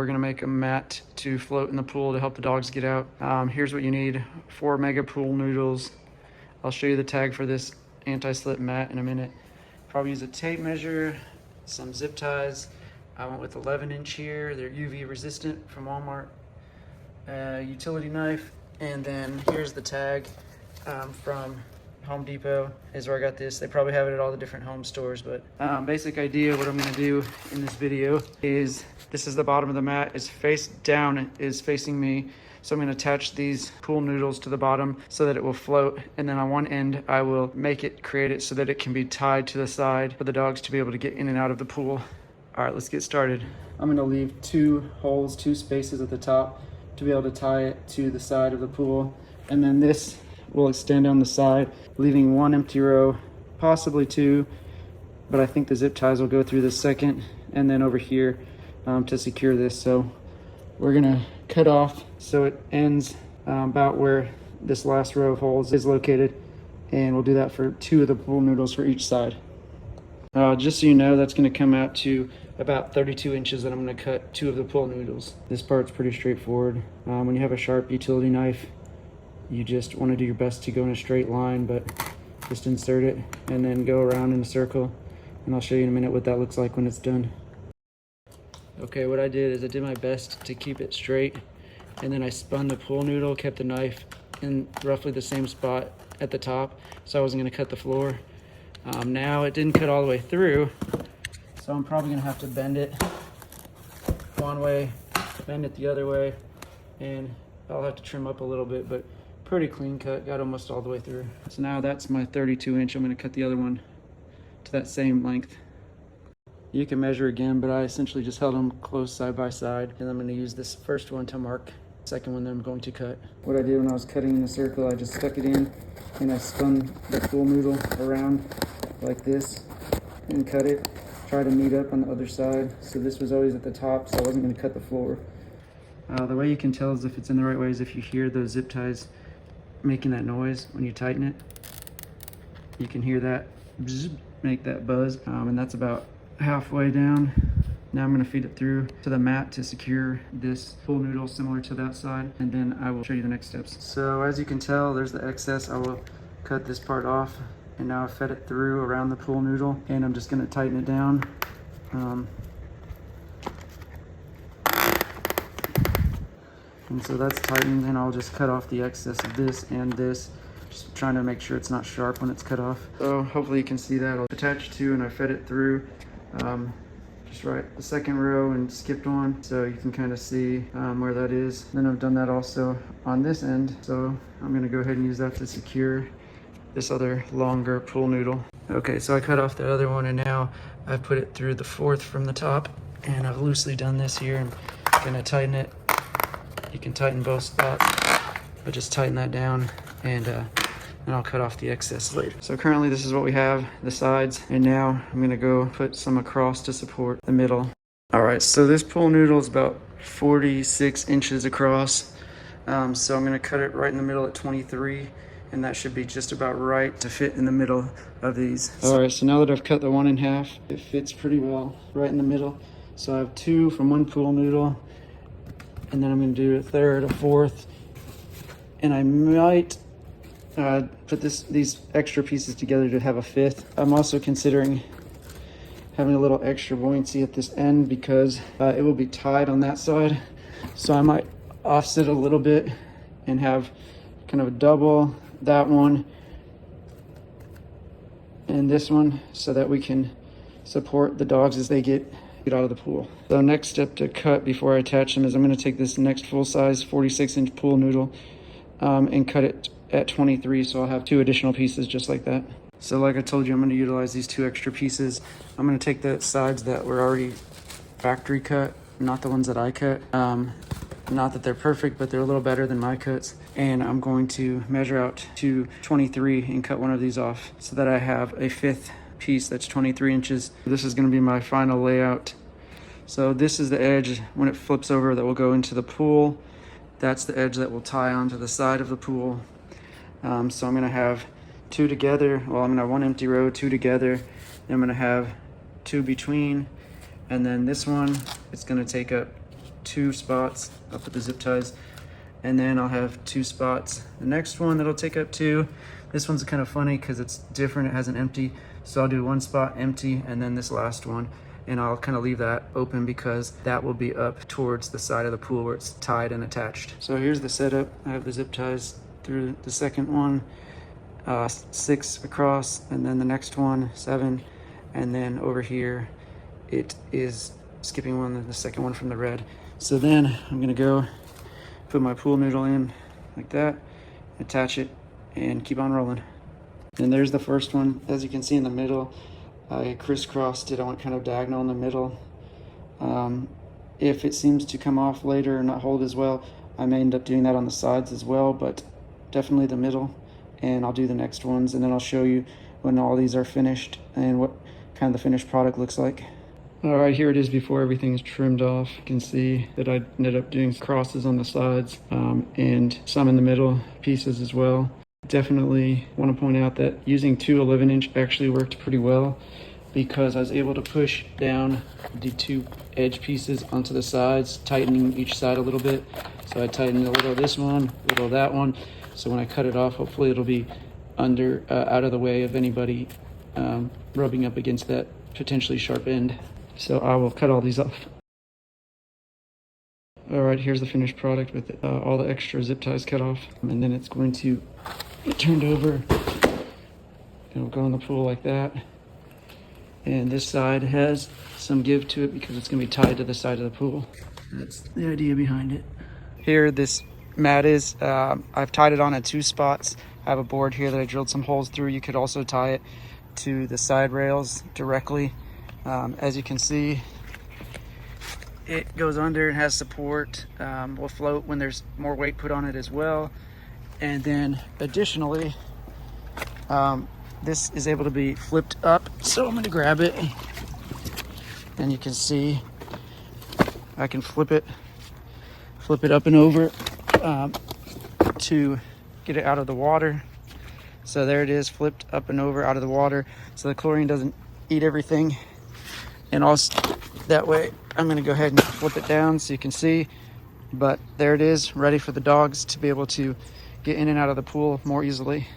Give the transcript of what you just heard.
we're gonna make a mat to float in the pool to help the dogs get out. Here's what you need: 4 mega pool noodles. I'll show you the tag for this anti-slip mat in a minute. Probably use a tape measure, some zip ties. I went with 11-inch here. They're UV resistant from Walmart. Utility knife, and then here's the tag from Home Depot is where I got this. They probably have it at all the different home stores, but basic idea, what I'm gonna do in this video is, this is the bottom of the mat, is face down, is facing me. So I'm gonna attach these pool noodles to the bottom so that it will float. And then on one end, I will create it so that it can be tied to the side for the dogs to be able to get in and out of the pool. All right, let's get started. I'm gonna leave 2 holes, 2 spaces at the top to be able to tie it to the side of the pool. And then this will extend on the side, leaving 1 empty row, possibly 2, but I think the zip ties will go through the second, and then over here to secure this. So we're gonna cut off so it ends about where this last row of holes is located, and we'll do that for 2 of the pool noodles for each side. Just so you know, that's gonna come out to about 32 inches that I'm gonna cut 2 of the pool noodles. This part's pretty straightforward. When you have a sharp utility knife, you just want to do your best to go in a straight line, but just insert it and then go around in a circle. And I'll show you in a minute what that looks like when it's done. Okay, what I did is I did my best to keep it straight, and then I spun the pool noodle, kept the knife in roughly the same spot at the top, so I wasn't going to cut the floor. Now it didn't cut all the way through, so I'm probably going to have to bend it one way, bend it the other way, and I'll have to trim up a little bit, but pretty clean cut, got almost all the way through. So now that's my 32-inch. I'm going to cut the other one to that same length. You can measure again, but I essentially just held them close side by side, and I'm going to use this first one to mark the second one that I'm going to cut. What I did when I was cutting in the circle, I just stuck it in and I spun the pool noodle around like this and cut it. Try to meet up on the other side. So this was always at the top, so I wasn't going to cut the floor. The way you can tell is if it's in the right way is if you hear those zip ties making that noise when you tighten it. You can hear that bzz, make that buzz, and that's about halfway down. Now I'm going to feed it through to the mat to secure this pool noodle similar to that side, and then I will show you the next steps. So as you can tell, there's the excess. I will cut this part off, and now I've fed it through around the pool noodle, and I'm just going to tighten it down. And so that's tightened, and I'll just cut off the excess of this and this, just trying to make sure it's not sharp when it's cut off. So hopefully you can see that. I'll attach to, and I fed it through just right the second row and skipped one, so you can kind of see where that is. Then I've done that also on this end, so I'm going to go ahead and use that to secure this other longer pool noodle. Okay, so I cut off the other one, and now I've put it through the 4th from the top, and I've loosely done this here. I'm going to tighten it. You can tighten both spots, but just tighten that down, and I'll cut off the excess later. So currently this is what we have, the sides, and now I'm gonna go put some across to support the middle. All right, so this pool noodle is about 46 inches across. So I'm gonna cut it right in the middle at 23, and that should be just about right to fit in the middle of these. All right, so now that I've cut the one in half, it fits pretty well right in the middle. So I have 2 from one pool noodle, and then I'm going to do a 3rd, a 4th, and I might put these extra pieces together to have a 5th. I'm also considering having a little extra buoyancy at this end because it will be tied on that side. So I might offset a little bit and have kind of a double, that one and this one, so that we can support the dogs as they get out of the pool. So next step to cut before I attach them is I'm going to take this next full size 46-inch pool noodle and cut it at 23, so I'll have 2 additional pieces just like that. So like I told you, I'm going to utilize these 2 extra pieces. I'm going to take the sides that were already factory cut, not the ones that I cut. Not that they're perfect, but they're a little better than my cuts. And I'm going to measure out to 23 and cut one of these off so that I have a 5th piece that's 23 inches. This is going to be my final layout. So this is the edge when it flips over that will go into the pool. That's the edge that will tie onto the side of the pool. So I'm going to have 2 together. Well, I'm going to have 1 empty row, 2 together. Then I'm going to have 2 between, and then this one, it's going to take up 2 spots. I'll put the zip ties, and then I'll have 2 spots. The next one that'll take up 2. This one's kind of funny because it's different. It has an empty, so I'll do 1 spot empty, and then this last one, and I'll kind of leave that open because that will be up towards the side of the pool where it's tied and attached. So here's the setup. I have the zip ties through the second one, 6 across, and then the next one 7, and then over here it is skipping one, the second one from the red. So then I'm gonna go put my pool noodle in like that, attach it, and keep on rolling. And there's the first one. As you can see in the middle, I crisscrossed it. I went kind of diagonal in the middle. If it seems to come off later or not hold as well, I may end up doing that on the sides as well, but definitely the middle. And I'll do the next ones, and then I'll show you when all these are finished and what kind of the finished product looks like. All right, here it is before everything's trimmed off. You can see that I ended up doing crosses on the sides and some in the middle pieces as well. Definitely want to point out that using 2 11-inch actually worked pretty well because I was able to push down the 2 edge pieces onto the sides, tightening each side a little bit. So I tightened a little of this one, a little of that one. So when I cut it off, hopefully it'll be out of the way of anybody rubbing up against that potentially sharp end. So I will cut all these off. All right, here's the finished product with all the extra zip ties cut off. And then it's going to get turned over. It'll go in the pool like that. And this side has some give to it because it's gonna be tied to the side of the pool. That's the idea behind it. Here, this mat is, I've tied it on at 2 spots. I have a board here that I drilled some holes through. You could also tie it to the side rails directly. As you can see, it goes under and has support. Will float when there's more weight put on it as well. And then additionally, this is able to be flipped up. So I'm gonna grab it, and you can see I can flip it up and over to get it out of the water. So there it is, flipped up and over out of the water, so the chlorine doesn't eat everything. And also that way I'm going to go ahead and flip it down so you can see, but there it is, ready for the dogs to be able to get in and out of the pool more easily.